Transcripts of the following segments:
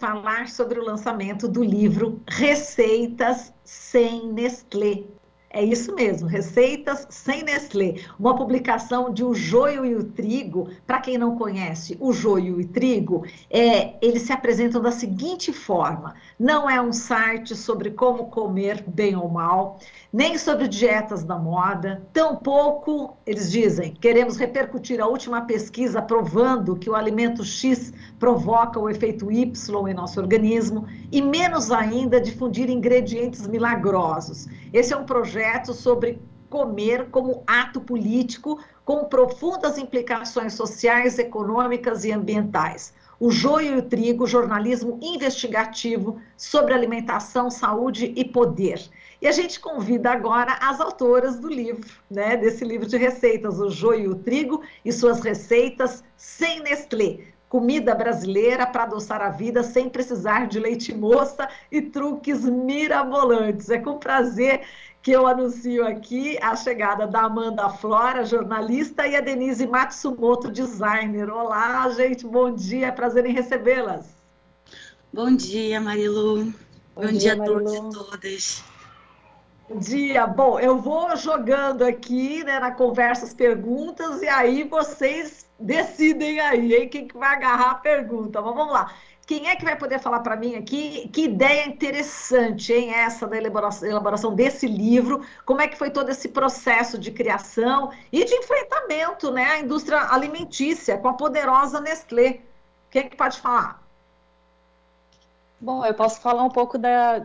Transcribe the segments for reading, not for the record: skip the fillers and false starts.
falar sobre o lançamento do livro Receitas Sem Nestlé. É isso mesmo, Receitas Sem Nestlé, uma publicação de O Joio e o Trigo. Para quem não conhece, O Joio e o Trigo, eles se apresentam da seguinte forma: não é um site sobre como comer bem ou mal, nem sobre dietas da moda, tampouco, eles dizem, queremos repercutir a última pesquisa provando que o alimento X provoca o efeito Y em nosso organismo, e menos ainda difundir ingredientes milagrosos. Esse é um projeto sobre comer como ato político com profundas implicações sociais, econômicas e ambientais. O Joio e o Trigo, jornalismo investigativo sobre alimentação, saúde e poder. E a gente convida agora as autoras do livro, né, desse livro de receitas, O Joio e o Trigo e suas receitas sem Nestlé. Comida brasileira para adoçar a vida sem precisar de leite moça e truques mirabolantes. É com prazer que eu anuncio aqui a chegada da Amanda Flora, jornalista, e a Denise Matsumoto, designer. Olá, gente, bom dia, é prazer em recebê-las. Bom dia, Marilu. Bom dia a todos e todas. Bom dia. Bom, eu vou jogando aqui, né, na conversa as perguntas, e aí vocês decidem aí, hein, quem que vai agarrar a pergunta. Mas vamos lá. Quem é que vai poder falar para mim aqui? Que ideia interessante, hein, essa da elaboração desse livro. Como é que foi todo esse processo de criação e de enfrentamento, né, à indústria alimentícia com a poderosa Nestlé? Quem é que pode falar? Bom, eu posso falar um pouco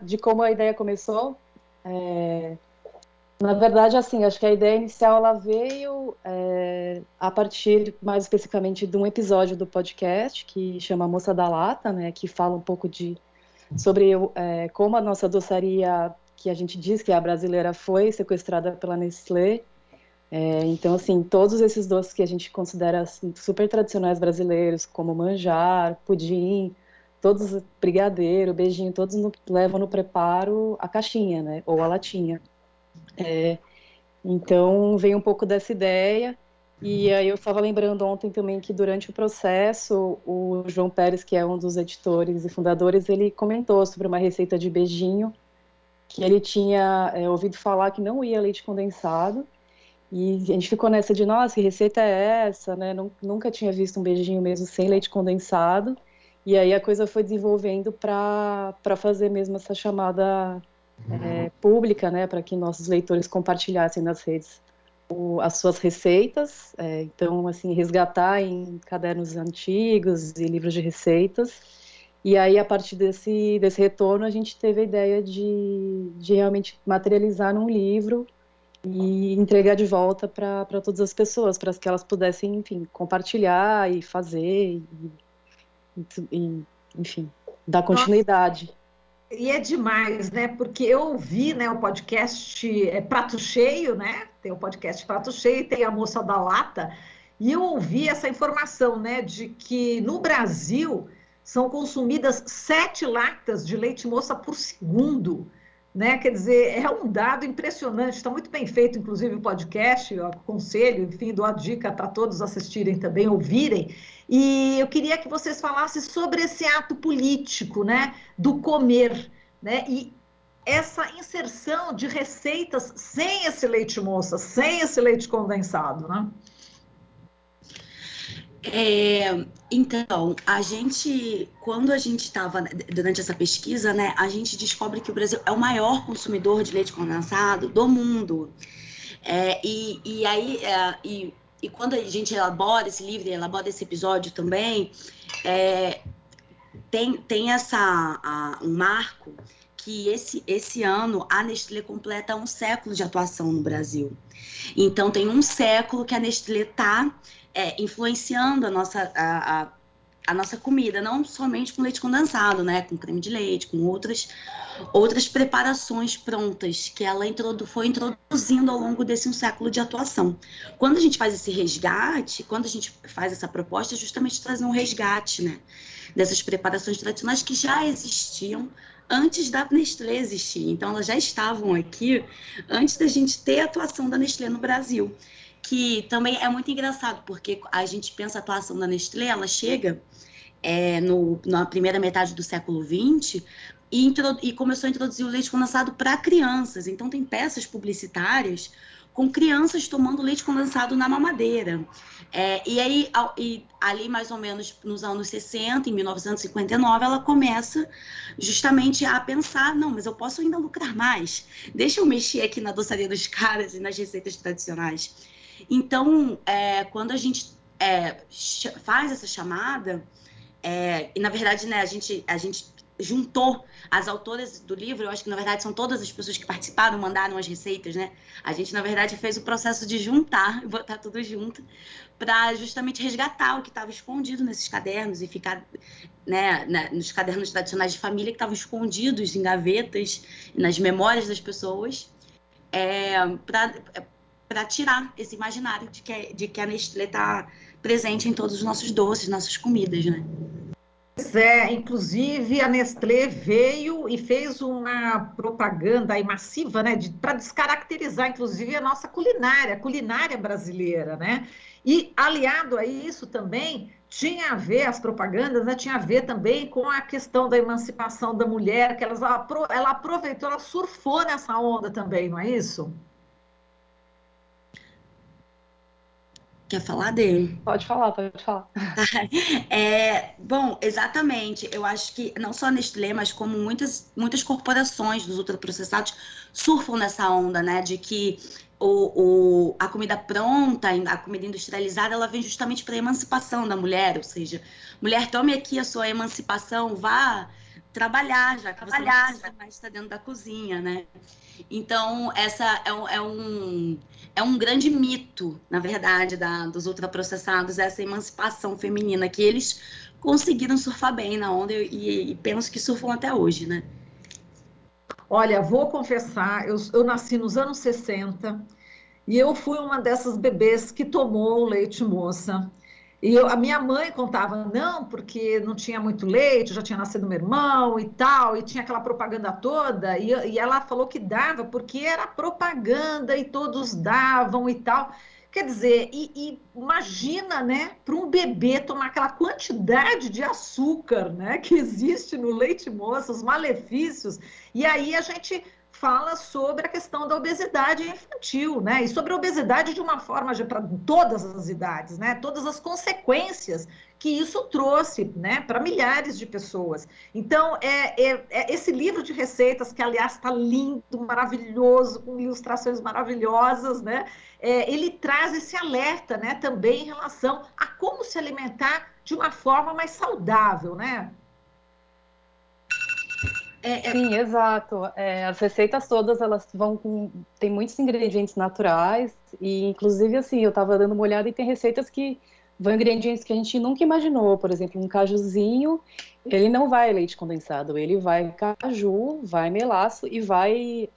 de como a ideia começou. Na verdade, assim, acho que a ideia inicial ela veio a partir, mais especificamente, de um episódio do podcast que chama Moça da Lata, né, que fala um pouco sobre como a nossa doçaria, que a gente diz que é a brasileira, foi sequestrada pela Nestlé. Então, assim, todos esses doces que a gente considera assim, super tradicionais brasileiros, como manjar, pudim, todos brigadeiro, beijinho, todos levam no preparo a caixinha, né, ou a latinha. Então, veio um pouco dessa ideia. E aí eu estava lembrando ontem também que durante o processo, o João Pérez, que é um dos editores e fundadores, ele comentou sobre uma receita de beijinho que ele tinha ouvido falar que não ia leite condensado. E a gente ficou nessa de, nossa, que receita é essa, né? Nunca tinha visto um beijinho mesmo sem leite condensado. E aí a coisa foi desenvolvendo para fazer mesmo essa chamada pública, né? Para que nossos leitores compartilhassem nas redes as suas receitas. Então, assim, resgatar em cadernos antigos e livros de receitas. E aí, a partir desse retorno, a gente teve a ideia de realmente materializar num livro e entregar de volta para todas as pessoas, para que elas pudessem, enfim, compartilhar e fazer, enfim, dar continuidade. E é demais, né? Porque eu ouvi, né, o podcast Prato Cheio, né? Tem o podcast Prato Cheio e tem a Moça da Lata, e eu ouvi essa informação, né, de que no Brasil são consumidas 7 latas de leite moça por segundo, né? Quer dizer, é um dado impressionante, está muito bem feito, inclusive o podcast, eu aconselho, enfim, dou a dica para todos assistirem também, ouvirem. E eu queria que vocês falassem sobre esse ato político, né, do comer, né, e essa inserção de receitas sem esse leite moça, sem esse leite condensado, né? Então, quando a gente estava durante essa pesquisa, né, a gente descobre que o Brasil é o maior consumidor de leite condensado do mundo. E quando a gente elabora esse livro, elabora esse episódio também, tem um marco que esse ano a Nestlé completa 1 século de atuação no Brasil. Então, tem 1 século que a Nestlé está influenciando a nossa comida, não somente com leite condensado, né, com creme de leite, com outras preparações prontas que ela foi introduzindo ao longo desse 1 século de atuação. Quando a gente faz esse resgate, quando a gente faz essa proposta, é justamente trazer um resgate, né, dessas preparações tradicionais que já existiam antes da Nestlé existir. Então, elas já estavam aqui antes da gente ter a atuação da Nestlé no Brasil, que também é muito engraçado, porque a gente pensa a atuação da Nestlé, ela chega na primeira metade do século XX, e começou a introduzir o leite condensado para crianças. Então, tem peças publicitárias com crianças tomando leite condensado na mamadeira. E aí, ali mais ou menos nos anos 60, em 1959, ela começa justamente a pensar, não, mas eu posso ainda lucrar mais. Deixa eu mexer aqui na doçaria dos caras e nas receitas tradicionais. Então, quando a gente faz essa chamada, e na verdade, né, a gente juntou as autoras do livro, eu acho que na verdade são todas as pessoas que participaram, mandaram as receitas, né? A gente na verdade fez o processo de juntar e botar tudo junto para justamente resgatar o que estava escondido nesses cadernos e ficar, né, nos cadernos tradicionais de família que estavam escondidos em gavetas, nas memórias das pessoas, para tirar esse imaginário de que a Nestlé está presente em todos os nossos doces, nossas comidas, né? Pois inclusive a Nestlé veio e fez uma propaganda aí massiva, né, para descaracterizar, inclusive, a culinária brasileira, né? E aliado a isso também tinha a ver, as propagandas, né, tinha a ver também com a questão da emancipação da mulher, que ela aproveitou, ela surfou nessa onda também, não é isso? Quer falar dele? Pode falar, pode falar. Bom, exatamente. Eu acho que não só a Nestlé, mas como muitas corporações dos ultraprocessados surfam nessa onda, né? De que a comida pronta, a comida industrializada, ela vem justamente para a emancipação da mulher. Ou seja, mulher, tome aqui a sua emancipação, vá trabalhar, já que você não precisa mais estar dentro da cozinha, né? Então, essa é um grande mito, na verdade, dos ultraprocessados, essa emancipação feminina, que eles conseguiram surfar bem na onda e penso que surfam até hoje, né? Olha, vou confessar, eu nasci nos anos 60 e eu fui uma dessas bebês que tomou leite moça. E a minha mãe contava, não, porque não tinha muito leite, já tinha nascido meu irmão e tal, e tinha aquela propaganda toda, e ela falou que dava porque era propaganda e todos davam e tal. Quer dizer, imagina, né, para um bebê tomar aquela quantidade de açúcar, né, que existe no leite moça, os malefícios, e aí a gente fala sobre a questão da obesidade infantil, né? E sobre a obesidade de uma forma para todas as idades, né? Todas as consequências que isso trouxe, né? Para milhares de pessoas. Então, esse livro de receitas, que aliás está lindo, maravilhoso, com ilustrações maravilhosas, né? Ele traz esse alerta, né? Também em relação a como se alimentar de uma forma mais saudável, né? Sim, exato. As receitas todas, elas tem muitos ingredientes naturais e, inclusive, assim, eu estava dando uma olhada e tem receitas que vão ingredientes que a gente nunca imaginou. Por exemplo, um cajuzinho, ele não vai leite condensado, ele vai caju, vai melaço e vai,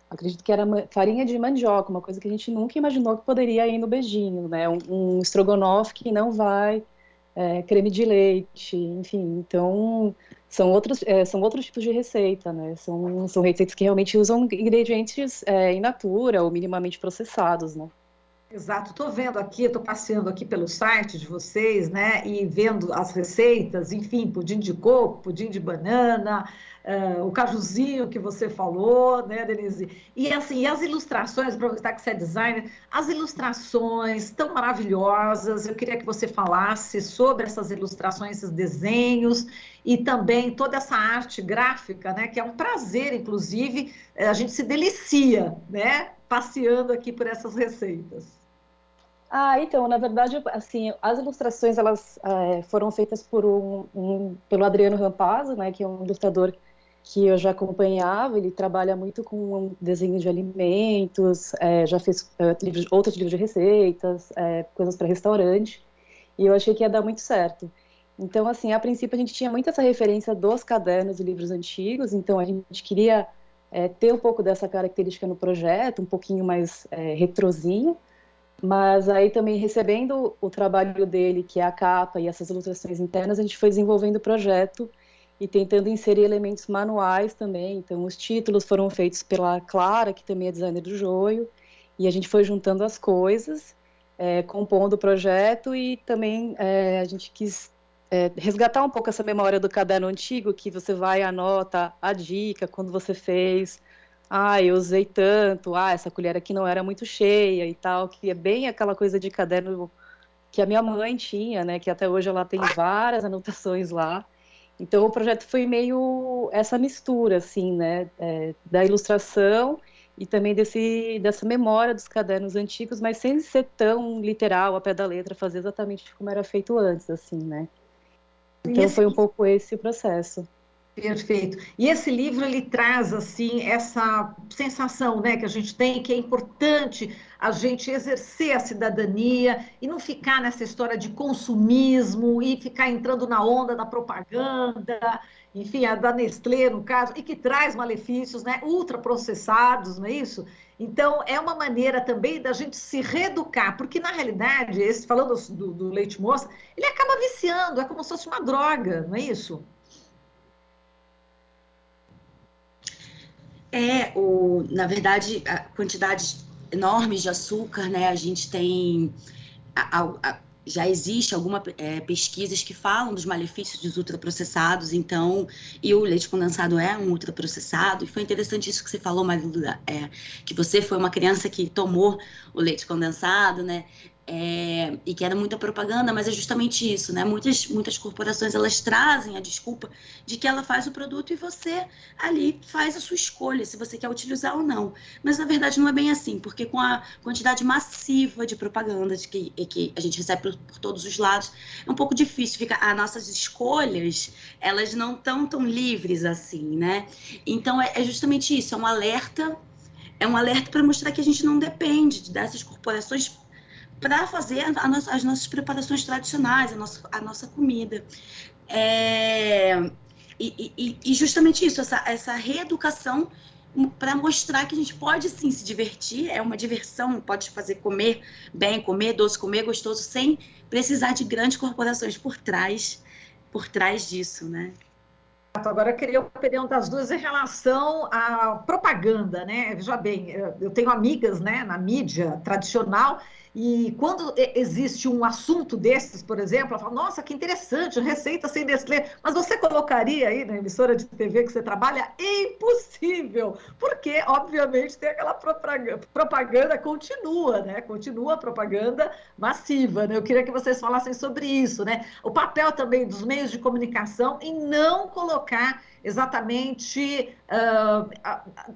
acredito que era farinha de mandioca, uma coisa que a gente nunca imaginou que poderia ir no beijinho, né? Um estrogonofe que não vai creme de leite, enfim, então são outros tipos de receita, né? São receitas que realmente usam ingredientes in natura ou minimamente processados, né? Exato, estou vendo aqui, estou passeando aqui pelo site de vocês, né, e vendo as receitas, enfim, pudim de coco, pudim de banana, o cajuzinho que você falou, né, Denise? E assim, as ilustrações, aproveitar que você é designer, as ilustrações tão maravilhosas, eu queria que você falasse sobre essas ilustrações, esses desenhos, e também toda essa arte gráfica, né, que é um prazer, inclusive, a gente se delicia, né, passeando aqui por essas receitas. Então, na verdade, assim, as ilustrações, elas foram feitas pelo Adriano Rampazzo, né, que é um ilustrador que eu já acompanhava. Ele trabalha muito com desenho de alimentos, já fez outros livros de receitas, coisas para restaurante, e eu achei que ia dar muito certo. Então, assim, a princípio a gente tinha muito essa referência dos cadernos e livros antigos, então a gente queria ter um pouco dessa característica no projeto, um pouquinho mais retrozinho, mas aí também recebendo o trabalho dele, que é a capa e essas ilustrações internas, a gente foi desenvolvendo o projeto e tentando inserir elementos manuais também. Então, os títulos foram feitos pela Clara, que também é designer do Joio, e a gente foi juntando as coisas, compondo o projeto, e também a gente quis resgatar um pouco essa memória do caderno antigo, que você vai e anota a dica, quando você fez, eu usei tanto, essa colher aqui não era muito cheia e tal, que é bem aquela coisa de caderno que a minha mãe tinha, né, que até hoje ela tem várias anotações lá. Então, o projeto foi meio essa mistura, assim, né, da ilustração e também dessa memória dos cadernos antigos, mas sem ser tão literal, ao pé da letra, fazer exatamente como era feito antes, assim, né. Então, foi um pouco esse o processo. Perfeito. E esse livro, ele traz, assim, essa sensação, né, que a gente tem, que é importante a gente exercer a cidadania e não ficar nessa história de consumismo e ficar entrando na onda da propaganda, enfim, a da Nestlé, no caso, e que traz malefícios, né, ultraprocessados, não é isso? Então, é uma maneira também da gente se reeducar, porque, na realidade, falando do leite moça, ele acaba viciando, é como se fosse uma droga, não é isso? Na verdade, a quantidades enormes de açúcar, né? A gente tem. Já existe algumas pesquisas que falam dos malefícios dos ultraprocessados, então, e o leite condensado é um ultraprocessado, e foi interessante isso que você falou, Marilu, que você foi uma criança que tomou o leite condensado, né? E que era muita propaganda, mas é justamente isso, né? Muitas corporações, elas trazem a desculpa de que ela faz o produto e você ali faz a sua escolha, se você quer utilizar ou não. Mas, na verdade, não é bem assim, porque com a quantidade massiva de propaganda que a gente recebe por todos os lados, é um pouco difícil ficar. As nossas escolhas, elas não estão tão livres assim, né? Então, é justamente isso, é um alerta para mostrar que a gente não depende dessas corporações para fazer as nossas preparações tradicionais, a nossa comida. E justamente isso, essa reeducação para mostrar que a gente pode sim se divertir, é uma diversão, pode fazer comer bem, comer doce, comer gostoso, sem precisar de grandes corporações por trás disso, né? Agora eu queria perguntar as duas em relação à propaganda, né? Veja bem, eu tenho amigas, né, na mídia tradicional, e quando existe um assunto desses, por exemplo, ela fala, nossa, que interessante, receita sem Nestlé, mas você colocaria aí na emissora de TV que você trabalha? É impossível, porque, obviamente, tem aquela propaganda continua, né? Continua a propaganda massiva, né? Eu queria que vocês falassem sobre isso, né? O papel também dos meios de comunicação em não colocar exatamente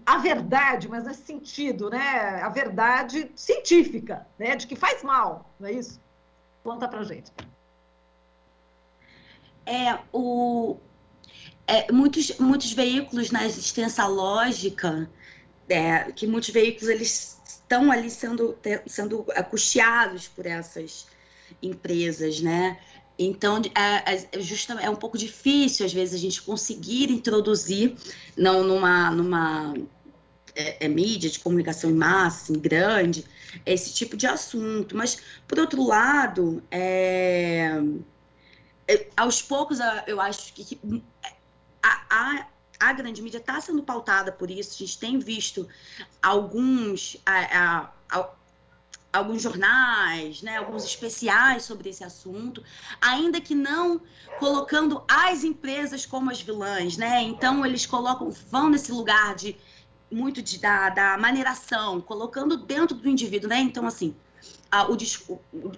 a verdade, mas nesse sentido, né? A verdade científica, né? De que faz mal, não é isso? Conta pra gente. Muitos veículos, né, existem essa lógica que muitos veículos eles estão ali sendo custeados por essas empresas, né? Então, é um pouco difícil, às vezes, a gente conseguir introduzir, não numa mídia de comunicação em massa, assim, grande, esse tipo de assunto. Mas, por outro lado, aos poucos, eu acho que a grande mídia está sendo pautada por isso. A gente tem visto alguns jornais, né, alguns especiais sobre esse assunto, ainda que não colocando as empresas como as vilãs, né? Então eles vão nesse lugar da maneiração, colocando dentro do indivíduo, né? Então, assim,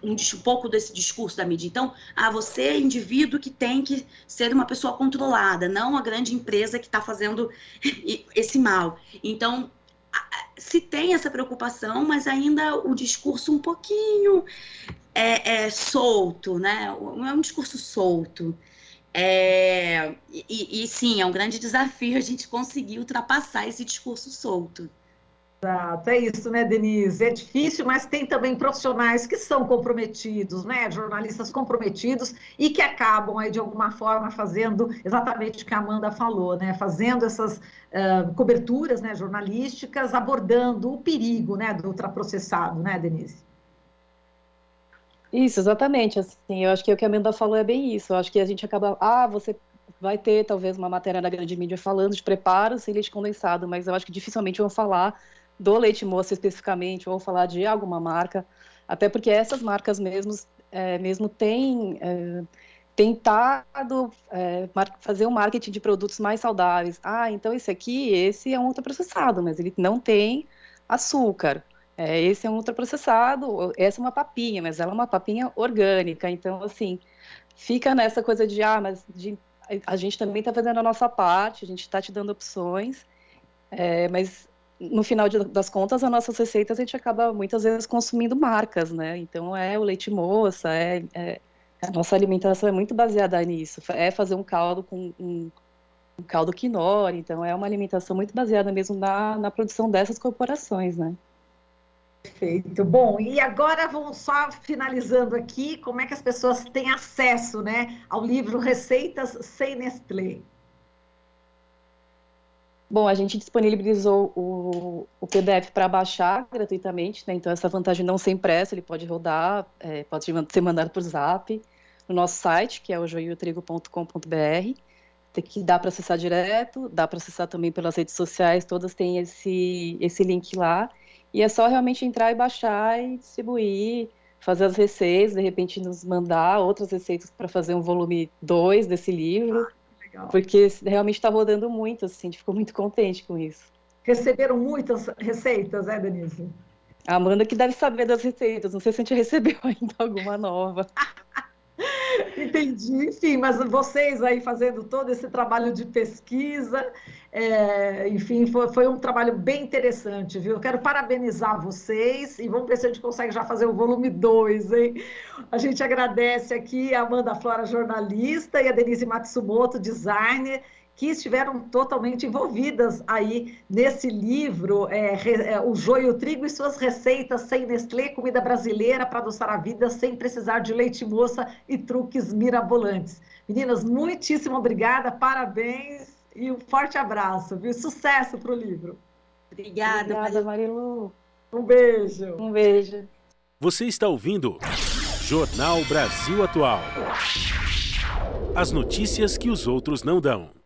um pouco desse discurso da mídia. Então, você é indivíduo que tem que ser uma pessoa controlada, não a grande empresa que está fazendo esse mal. Então, se tem essa preocupação, mas ainda o discurso um pouquinho solto, né? Não é um discurso solto. Sim, é um grande desafio a gente conseguir ultrapassar esse discurso solto. Exato, é isso, né, Denise? É difícil, mas tem também profissionais que são comprometidos, né? Jornalistas comprometidos e que acabam aí, de alguma forma, fazendo exatamente o que a Amanda falou, né? Fazendo essas coberturas, né, jornalísticas, abordando o perigo, né, do ultraprocessado, né, Denise? Isso, exatamente, assim, eu acho que o que a Amanda falou é bem isso, eu acho que a gente acaba, você vai ter talvez uma matéria na grande mídia falando de preparo sem leite condensado, mas eu acho que dificilmente vão falar do leite moça especificamente, ou falar de alguma marca, até porque essas marcas mesmo têm tentado fazer um marketing de produtos mais saudáveis. Ah, então esse é um ultraprocessado, mas ele não tem açúcar. Esse é um ultraprocessado, essa é uma papinha, mas ela é uma papinha orgânica. Então, assim, fica nessa coisa de, a gente também está fazendo a nossa parte, a gente está te dando opções, mas no final das contas, as nossas receitas a gente acaba muitas vezes consumindo marcas, né? Então, o leite moça, a nossa alimentação é muito baseada nisso, fazer um caldo com um caldo quinoa, então é uma alimentação muito baseada mesmo na produção dessas corporações, né? Perfeito. Bom, e agora vamos só finalizando aqui, como é que as pessoas têm acesso, né, ao livro Receitas Sem Nestlé? Bom, a gente disponibilizou o PDF para baixar gratuitamente, né? Então essa vantagem não ser impresso, ele pode rodar, pode ser mandado por Zap, no nosso site, que é o joiotrigo.com.br, que dá para acessar direto, dá para acessar também pelas redes sociais, todas têm esse link lá, e é só realmente entrar e baixar e distribuir, fazer as receitas, de repente nos mandar outras receitas para fazer um volume 2 desse livro, porque realmente está rodando muito, assim, a gente ficou muito contente com isso. Receberam muitas receitas, Denise? A Amanda que deve saber das receitas, não sei se a gente recebeu ainda alguma nova. Entendi, enfim, mas vocês aí fazendo todo esse trabalho de pesquisa, enfim, foi um trabalho bem interessante, viu? Eu quero parabenizar vocês e vamos ver se a gente consegue já fazer o volume 2, hein? A gente agradece aqui a Amanda Flora, jornalista, e a Denise Matsumoto, designer, que estiveram totalmente envolvidas aí nesse livro, O Joio e o Trigo e suas receitas sem Nestlé, comida brasileira para adoçar a vida sem precisar de leite moça e truques mirabolantes. Meninas, muitíssimo obrigada, parabéns e um forte abraço, viu? Sucesso para o livro. Obrigada, Marilu. Um beijo. Um beijo. Você está ouvindo Jornal Brasil Atual. As notícias que os outros não dão.